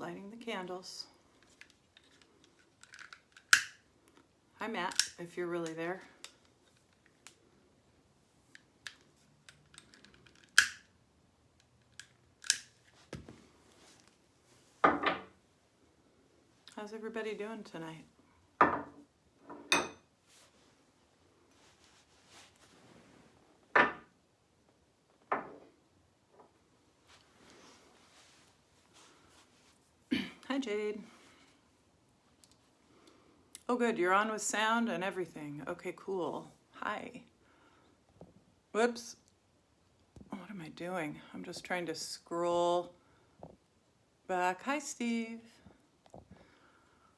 lighting the candles. Hi, Matt, if you're really there. How's everybody doing tonight? Hi, Jade. Oh, good. You're on with sound and everything. Okay, cool. Hi. Whoops. What am I doing? I'm just trying to scroll back. Hi, Steve.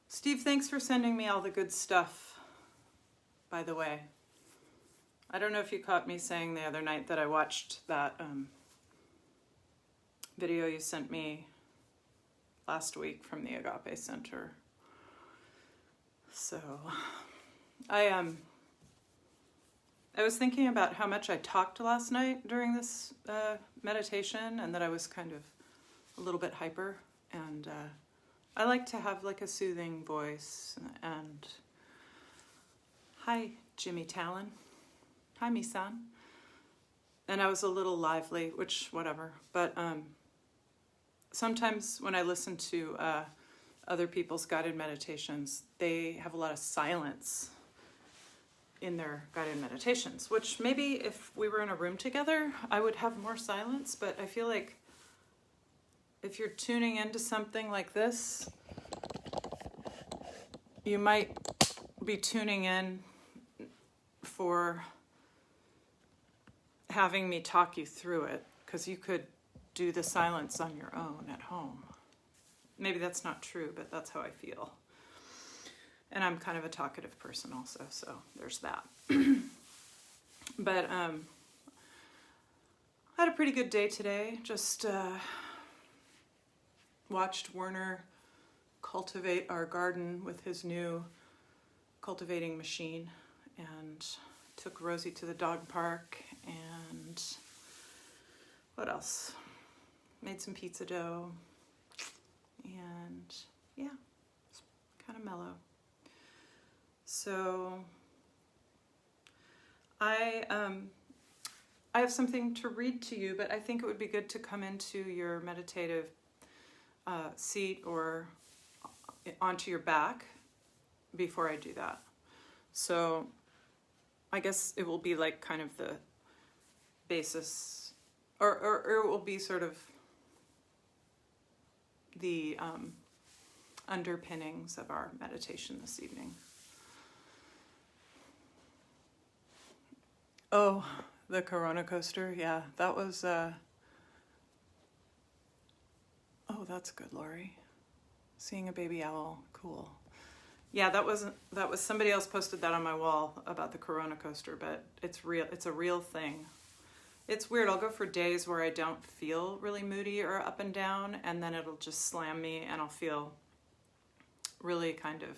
Steve, thanks for sending me all the good stuff, by the way. I don't know if you caught me saying the other night that I watched that video you sent me last week from the Agape Center. So, I was thinking about how much I talked last night during this meditation, and that I was kind of a little bit hyper, and I like to have like a soothing voice. And hi, Jimmy Talon. Hi, Misan. And I was a little lively, which whatever, but sometimes when I listen to other people's guided meditations, they have a lot of silence in their guided meditations, which maybe if we were in a room together, I would have more silence. But I feel like if you're tuning into something like this, you might be tuning in for having me talk you through it, because you could do the silence on your own at home. Maybe that's not true, but that's how I feel. And I'm kind of a talkative person also, so there's that. But I had a pretty good day today. Just watched Werner cultivate our garden with his new cultivating machine, and took Rosie to the dog park, and what else? Made some pizza dough, and yeah, it's kind of mellow. So I have something to read to you, but I think it would be good to come into your meditative seat or onto your back before I do that. So I guess it will be like kind of the basis, or it will be sort of the underpinnings of our meditation this evening. Oh, the Corona coaster. Yeah, that was, oh, that's good, Lori. Seeing a baby owl. Cool. Yeah, that was somebody else posted that on my wall about the Corona coaster, but it's real. It's a real thing. It's weird. I'll go for days where I don't feel really moody or up and down, and then it'll just slam me and I'll feel really kind of,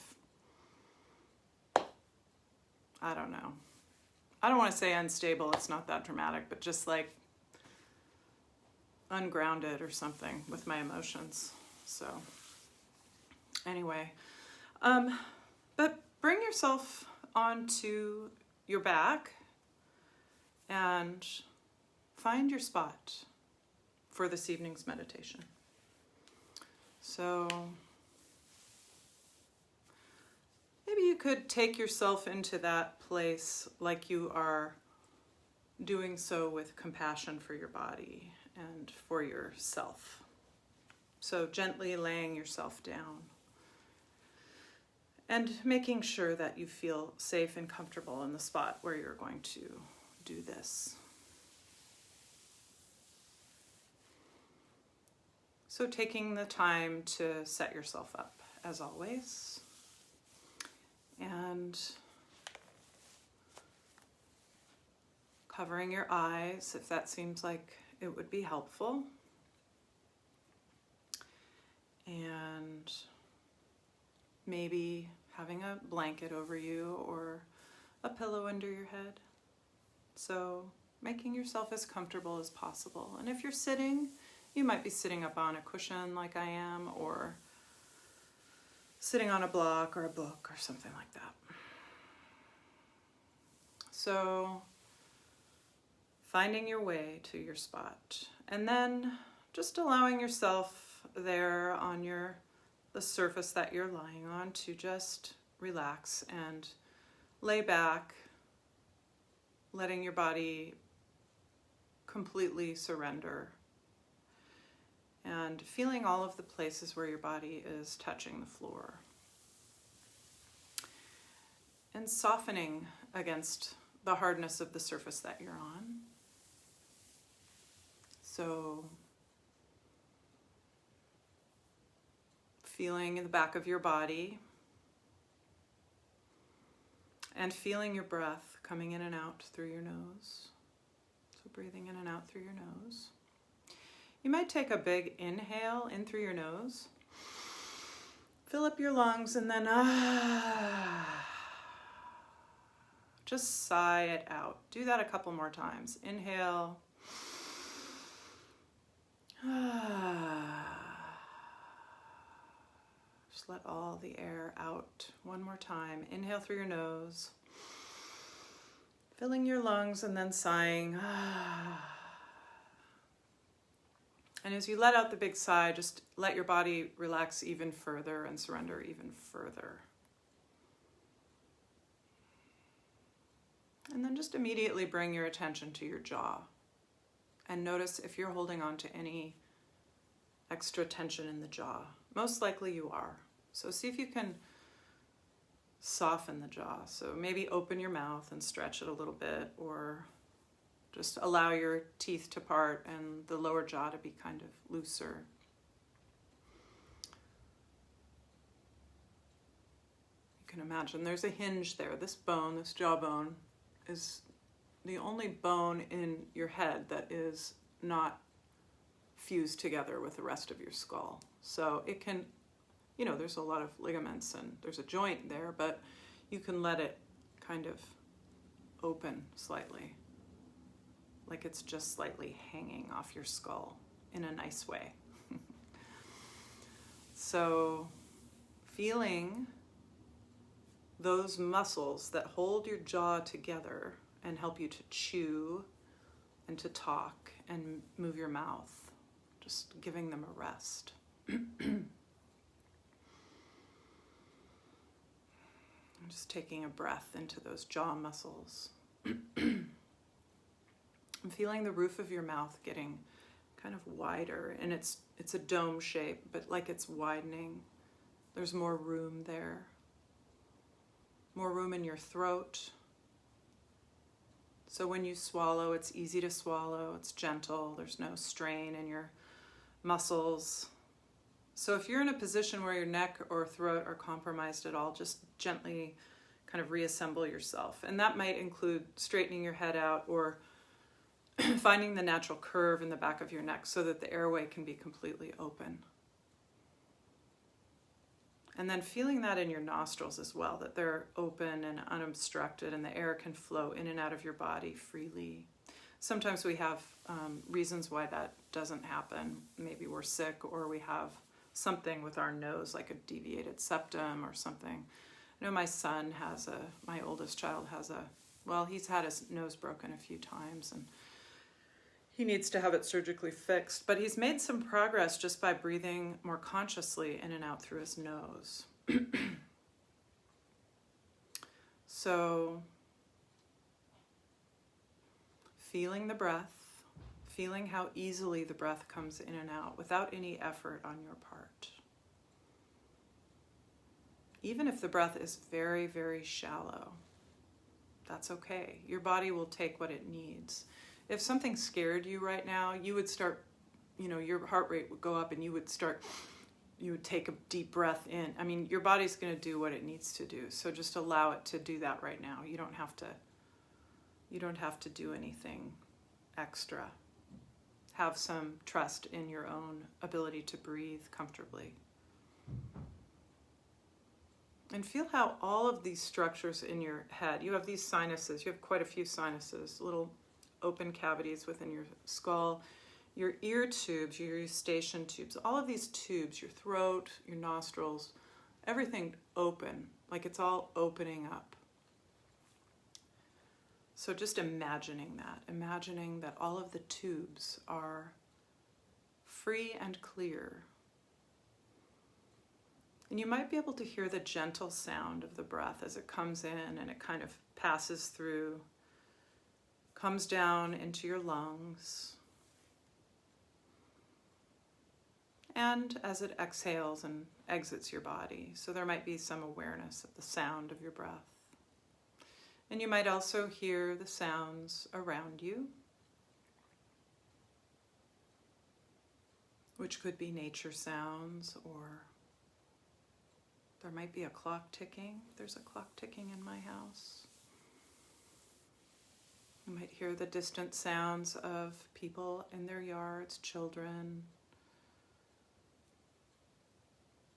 I don't know. I don't want to say unstable. It's not that dramatic, but just like ungrounded or something with my emotions. So anyway, but bring yourself onto your back and find your spot for this evening's meditation. So maybe you could take yourself into that place like you are doing so with compassion for your body and for yourself. So gently laying yourself down and making sure that you feel safe and comfortable in the spot where you're going to do this. So taking the time to set yourself up, as always, and covering your eyes if that seems like it would be helpful, and maybe having a blanket over you or a pillow under your head. So making yourself as comfortable as possible. And if you're sitting, You might be sitting up on a cushion like I am, or sitting on a block or a book or something like that. So finding your way to your spot, and then just allowing yourself there on the surface that you're lying on to just relax and lay back, letting your body completely surrender, and feeling all of the places where your body is touching the floor, and softening against the hardness of the surface that you're on. So feeling in the back of your body and feeling your breath coming in and out through your nose. So breathing in and out through your nose. You might take a big inhale in through your nose. Fill up your lungs and then just sigh it out. Do that a couple more times. Inhale. Just let all the air out. One more time. Inhale through your nose. Filling your lungs and then sighing. And as you let out the big sigh, just let your body relax even further and surrender even further. And then just immediately bring your attention to your jaw. And notice if you're holding on to any extra tension in the jaw. Most likely you are. So see if you can soften the jaw. So maybe open your mouth and stretch it a little bit, or just allow your teeth to part and the lower jaw to be kind of looser. You can imagine there's a hinge there. This bone, this jawbone, is the only bone in your head that is not fused together with the rest of your skull. So it can, there's a lot of ligaments and there's a joint there, but you can let it kind of open slightly, like it's just slightly hanging off your skull in a nice way. So feeling those muscles that hold your jaw together and help you to chew and to talk and move your mouth, just giving them a rest. Just taking a breath into those jaw muscles. I'm feeling the roof of your mouth getting kind of wider, and it's a dome shape, but like it's widening. There's more room there. More room in your throat. So when you swallow, it's easy to swallow, it's gentle, there's no strain in your muscles. So if you're in a position where your neck or throat are compromised at all, just gently kind of reassemble yourself. And that might include straightening your head out or finding the natural curve in the back of your neck so that the airway can be completely open. And then feeling that in your nostrils as well, that they're open and unobstructed and the air can flow in and out of your body freely. Sometimes we have reasons why that doesn't happen. Maybe we're sick or we have something with our nose, like a deviated septum or something. I know my son my oldest child he's had his nose broken a few times and he needs to have it surgically fixed, but he's made some progress just by breathing more consciously in and out through his nose. So, feeling the breath, feeling how easily the breath comes in and out without any effort on your part. Even if the breath is very, very shallow, that's okay. Your body will take what it needs. If something scared you right now, you would start, your heart rate would go up and you would take a deep breath in. I mean, your body's going to do what it needs to do. So just allow it to do that right now. You don't have to do anything extra. Have some trust in your own ability to breathe comfortably. And feel how all of these structures in your head, you have these sinuses, you have quite a few sinuses, little open cavities within your skull. your ear tubes, your eustachian tubes, all of these tubes, your throat, your nostrils, everything open, like it's all opening up. So just imagining that all of the tubes are free and clear. And you might be able to hear the gentle sound of the breath as it comes in and it kind of passes through, comes down into your lungs. And as it exhales and exits your body. So there might be some awareness of the sound of your breath. And you might also hear the sounds around you, which could be nature sounds, or there might be a clock ticking. There's a clock ticking in my house. You might hear the distant sounds of people in their yards, children,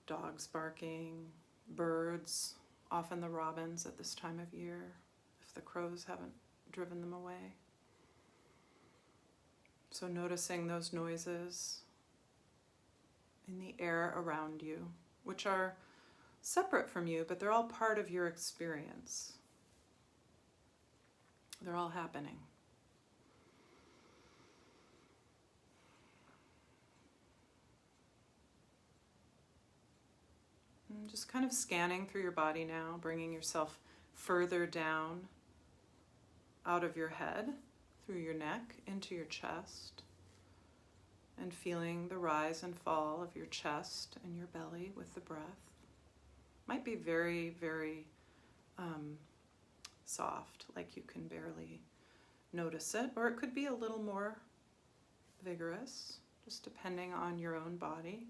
dogs barking, birds, often the robins at this time of year, if the crows haven't driven them away. So noticing those noises in the air around you, which are separate from you, but they're all part of your experience. They're all happening. And just kind of scanning through your body now, bringing yourself further down out of your head, through your neck, into your chest, and feeling the rise and fall of your chest and your belly with the breath. Might be very, very soft, like you can barely notice it, or it could be a little more vigorous, just depending on your own body.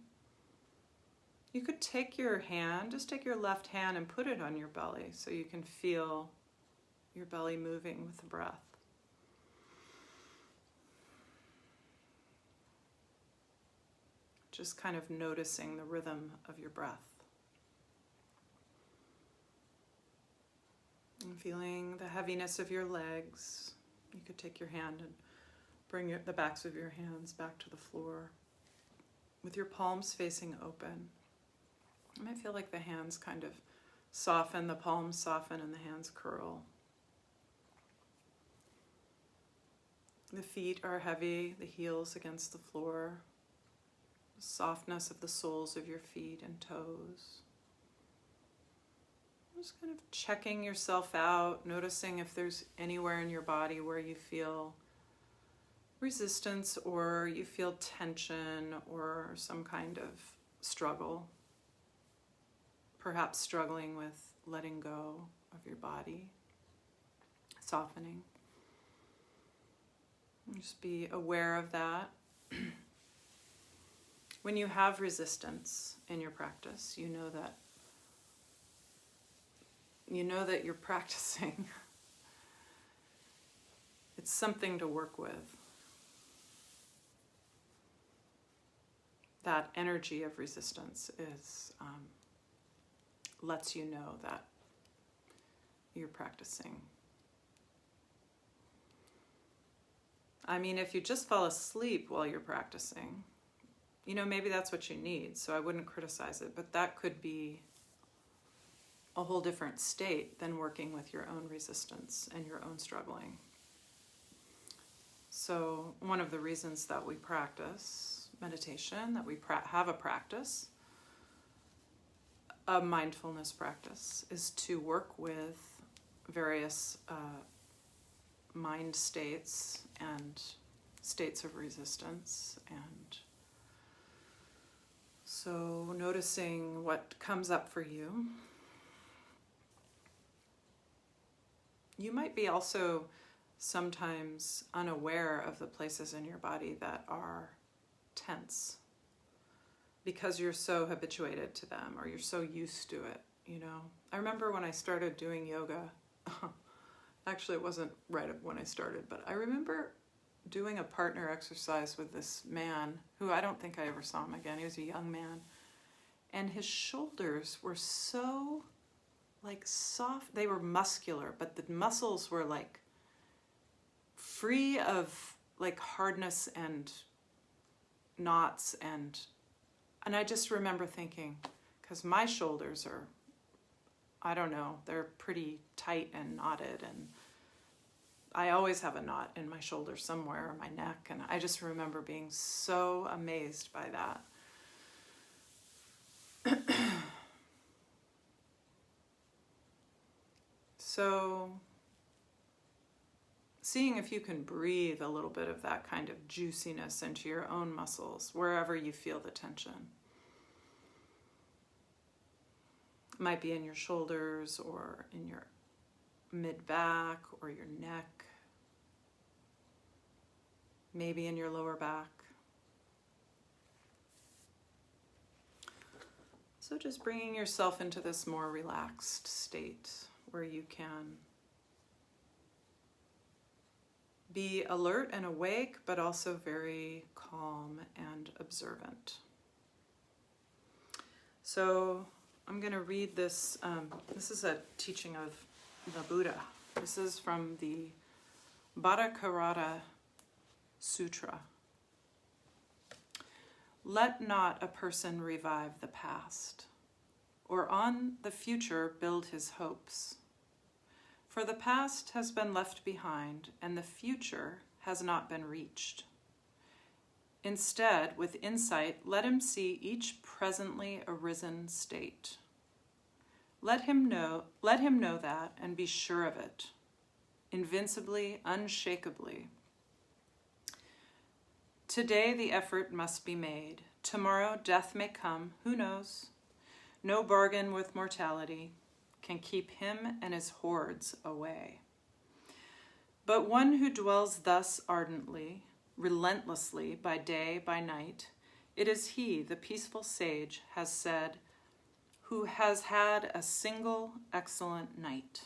You could take your hand, just take your left hand and put it on your belly so you can feel your belly moving with the breath. Just kind of noticing the rhythm of your breath. And feeling the heaviness of your legs. You could take your hand and bring the backs of your hands back to the floor with your palms facing open. You might feel like the hands kind of soften, the palms soften, and the hands curl. The feet are heavy, the heels against the floor. The softness of the soles of your feet and toes. Just kind of checking yourself out, noticing if there's anywhere in your body where you feel resistance or you feel tension or some kind of struggle. Perhaps struggling with letting go of your body, softening. And just be aware of that. When you have resistance in your practice, you know that you're practicing. It's something to work with. That energy of resistance lets you know that you're practicing. I mean, if you just fall asleep while you're practicing, maybe that's what you need, so I wouldn't criticize it, but that could be a whole different state than working with your own resistance and your own struggling. So one of the reasons that we practice meditation, that we have a practice, a mindfulness practice, is to work with various mind states and states of resistance. And so noticing what comes up for you. You might be also sometimes unaware of the places in your body that are tense because you're so habituated to them or you're so used to it, I remember when I started doing yoga, actually it wasn't right when I started, but I remember doing a partner exercise with this man who I don't think I ever saw him again. He was a young man. And his shoulders were so soft. They were muscular, but the muscles were free of hardness and knots, and I just remember thinking, because my shoulders are, I don't know, they're pretty tight and knotted, and I always have a knot in my shoulder somewhere, or my neck, and I just remember being so amazed by that. So, seeing if you can breathe a little bit of that kind of juiciness into your own muscles, wherever you feel the tension. It might be in your shoulders, or in your mid-back, or your neck, maybe in your lower back. So just bringing yourself into this more relaxed state where you can be alert and awake, but also very calm and observant. So I'm going to read this. This is a teaching of the Buddha. This is from the Bhattacharya Sutra. Let not a person revive the past, or on the future build his hopes. For the past has been left behind, and the future has not been reached. Instead, with insight, let him see each presently arisen state. Let him know that and be sure of it, invincibly, unshakably. Today the effort must be made. Tomorrow death may come, who knows? No bargain with mortality can keep him and his hordes away. But one who dwells thus ardently, relentlessly, by day, by night, it is he, the peaceful sage, has said, who has had a single excellent night.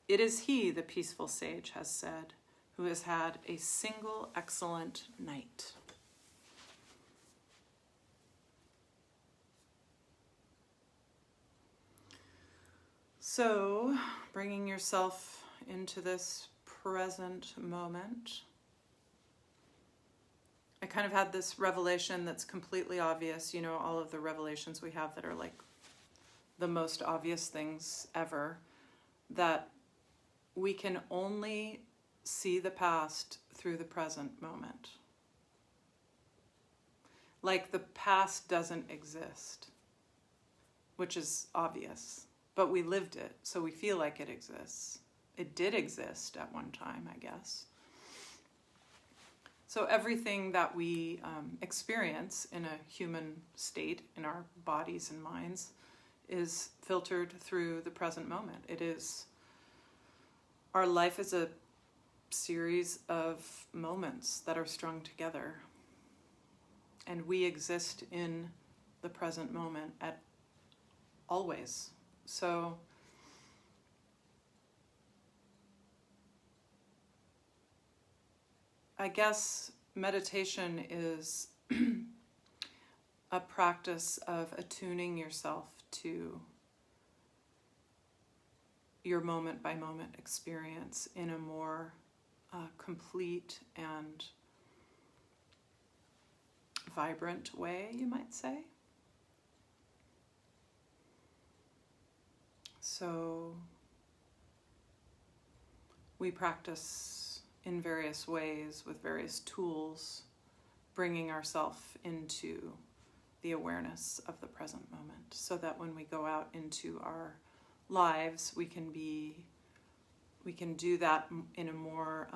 It is he, the peaceful sage, has said, who has had a single excellent night. So, bringing yourself into this present moment. I kind of had this revelation that's completely obvious. You know, all of the revelations we have that are like the most obvious things ever, that we can only see the past through the present moment. Like the past doesn't exist, which is obvious. But we lived it, so we feel like it exists. It did exist at one time, I guess. So everything that we experience in a human state, in our bodies and minds, is filtered through the present moment. It is, our life is a series of moments that are strung together. And we exist in the present moment at always. So I guess meditation is a practice of attuning yourself to your moment by moment experience in a more complete and vibrant way, you might say. So we practice in various ways with various tools, bringing ourselves into the awareness of the present moment, so that when we go out into our lives, we can do that in a more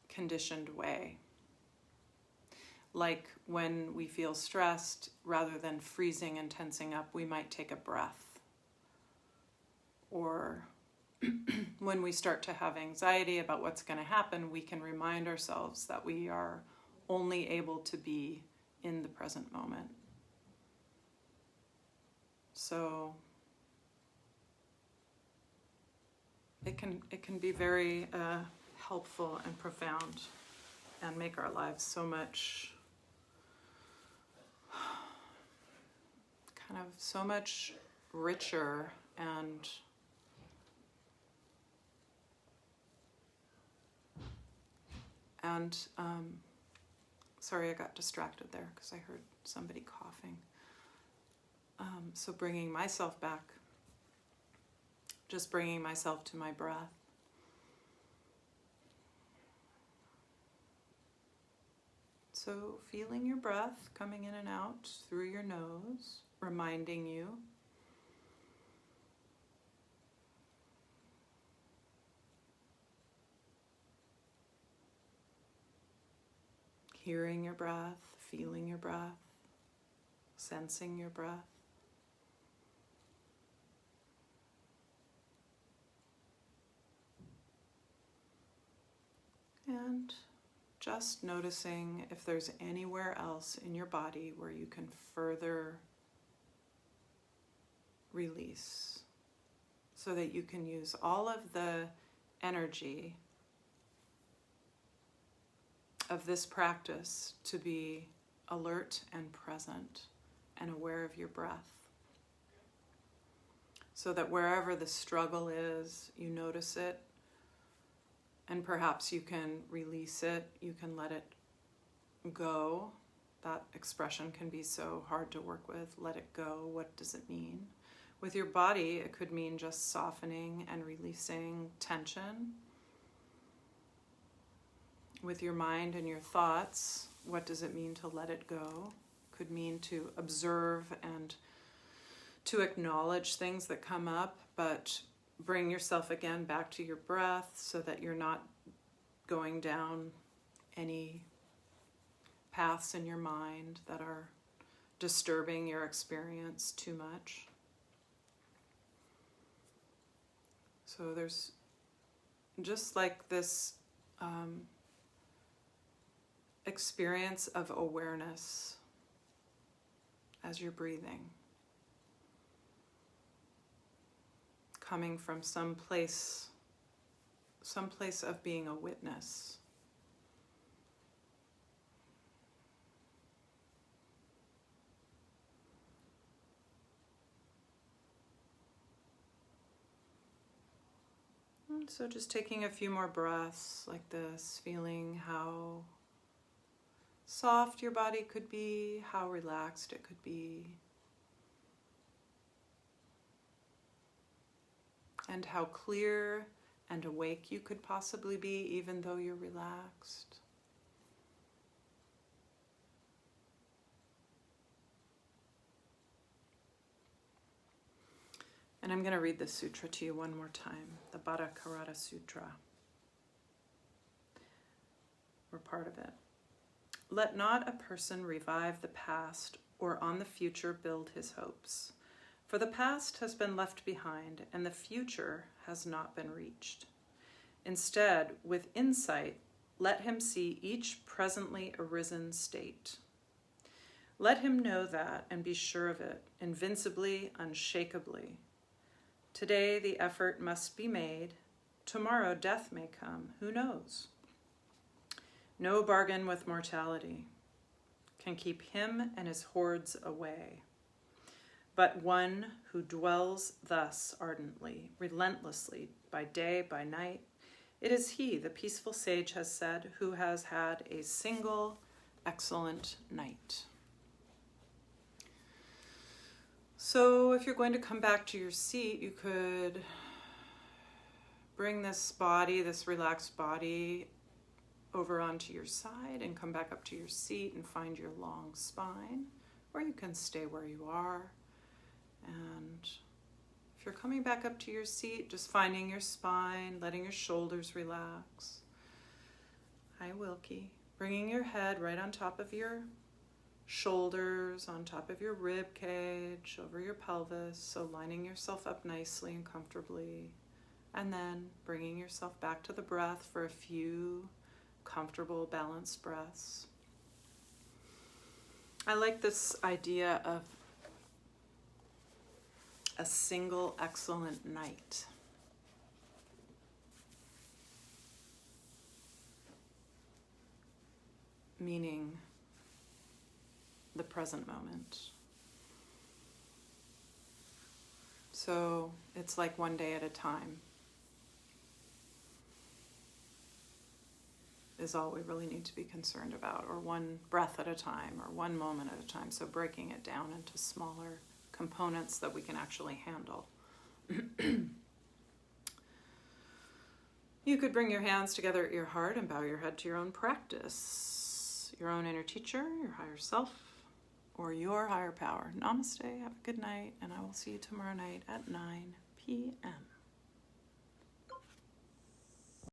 conditioned way. Like when we feel stressed, rather than freezing and tensing up, we might take a breath. Or when we start to have anxiety about what's going to happen, we can remind ourselves that we are only able to be in the present moment. So it can be very helpful and profound, and make our lives so much richer And sorry, I got distracted there because I heard somebody coughing. So bringing myself back, just bringing myself to my breath. So feeling your breath coming in and out through your nose, reminding you. Hearing your breath, feeling your breath, sensing your breath. And just noticing if there's anywhere else in your body where you can further release so that you can use all of the energy of this practice to be alert and present and aware of your breath. So that wherever the struggle is, you notice it. And perhaps you can release it, you can let it go. That expression can be so hard to work with. Let it go. What does it mean? With your body, it could mean just softening and releasing tension. With your mind and your thoughts, what does it mean to let it go? Could mean to observe and to acknowledge things that come up, but bring yourself again back to your breath so that you're not going down any paths in your mind that are disturbing your experience too much. So there's just like this experience of awareness as you're breathing, coming from some place of being a witness. And so just taking a few more breaths like this, feeling how soft your body could be, how relaxed it could be, and how clear and awake you could possibly be even though you're relaxed. And I'm going to read this sutra to you one more time, the Baddha Karata Sutra, or part of it. Let not a person revive the past or on the future build his hopes. For the past has been left behind, and the future has not been reached. Instead, with insight, let him see each presently arisen state. Let him know that and be sure of it, invincibly, unshakably. Today the effort must be made. Tomorrow death may come. Who knows? No bargain with mortality can keep him and his hordes away. But one who dwells thus ardently, relentlessly, by day, by night, it is he, the peaceful sage has said, who has had a single excellent night. So if you're going to come back to your seat, you could bring this body, this relaxed body, over onto your side and come back up to your seat and find your long spine, or you can stay where you are. And if you're coming back up to your seat, just finding your spine, letting your shoulders relax. Hi, Wilkie. Bringing your head right on top of your shoulders, on top of your rib cage, over your pelvis. So lining yourself up nicely and comfortably. And then bringing yourself back to the breath for a few comfortable, balanced breaths. I like this idea of a single excellent night. Meaning the present moment. So it's like one day at a time is all we really need to be concerned about, or one breath at a time, or one moment at a time. So breaking it down into smaller components that we can actually handle. You could bring your hands together at your heart and bow your head to your own practice, your own inner teacher, your higher self, or your higher power. Namaste, have a good night, and I will see you tomorrow night at 9 p.m.